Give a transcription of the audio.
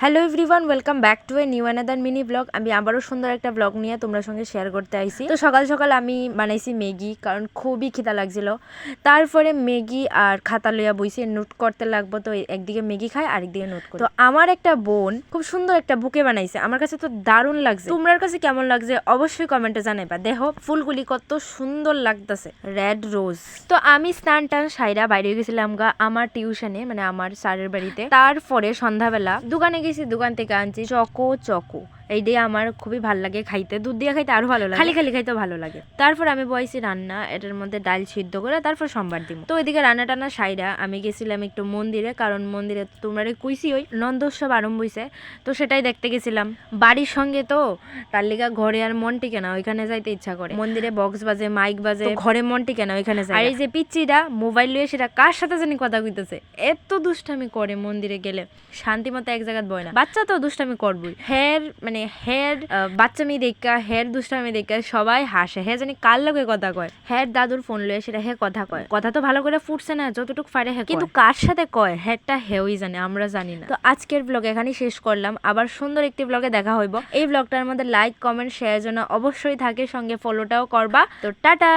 Hello everyone, welcome back to a new another mini blog. আমি আবারও সুন্দর একটা ব্লগ নিয়ে তোমরা সঙ্গে শেয়ার করতে আইছি। তো সকাল সকাল আমি বানাইছি ম্যাগি, কারণ খুবই খিদা লাগছিল। তারপরে ম্যাগি আর খাতা লইয়া বইছি, নোট করতে লাগবো। তো একদিকে ম্যাগি খাই, আরেকদিকে নোট করি। তো আমার একটা বোন খুব সুন্দর একটা বুকে বানাইছে, আমার কাছে তো দারুণ লাগছে। তোমার কাছে কেমন লাগছে অবশ্যই কমেন্টে জানাইবা। দেখো ফুলগুলি কত সুন্দর লাগতেছে, রেড রোজ। তো আমি স্নান টান সাইরা বাইরে গেছিলাম আমার টিউশনে, মানে আমার স্যারের বাড়িতে। তারপরে সন্ধ্যাবেলা দোকানে গেছি, দোকান থেকে আনছি চকো। এই দিয়ে আমার খুবই ভালো লাগে খাইতে, দুধ দিয়ে খাইতে আরো ভালো লাগে, খালি খালি খাইতে ভালো লাগে। তারপর আমি বইছি রান্না, এটার মধ্যে ডাল সিদ্ধ করে তারপর সোমবার দিব। তো ওইদিকে রান্না টান্না সাইরা আমি গেছিলাম একটু মন্দিরে, কারণ মন্দিরে তোমরা কইছি ওই নন্দোৎসব আরম্ভ হইছে, তো সেটাই দেখতে গেছিলাম। বাড়ির সঙ্গে তো তার লিগা ঘরে আর মন টিকে না, ওইখানে যাইতে ইচ্ছা করে। মন্দিরে বক্স বাজে, মাইক বাজে, ঘরে মন টিকে না, ওইখানে যাই। আর এই যে পিচ্চিটা মোবাইল লইয়ে সেটা কার সাথে জানি কথা কইতেছে, এত দুষ্টামি করে মন্দিরে গেলে, শান্তি মতো এক জায়গায় বয় না। বাচ্চা তো দুষ্টামি করবই, হের বাচ্চামি দেখা, হের দুষ্টামি দেখা সবাই হাসে। হে জানি কার লগে কথা কয়, হের দাদুর ফোন লয়ে সেটা হে কথা কয়। কথা তো ভালো করে ফুটছে না, যতটুকু পারে হে, কিন্তু কার সাথে কয় হেরটা হেউই জানে, আমরা জানি না। তো আজকের ব্লগ এখানেই শেষ করলাম, আবার সুন্দর একটি ব্লগে দেখা হইব। এই ব্লগটার মধ্যে লাইক কমেন্ট শেয়ার জন্য অবশ্যই থাকে, সঙ্গে ফলোটাও করবা। তো টাটা।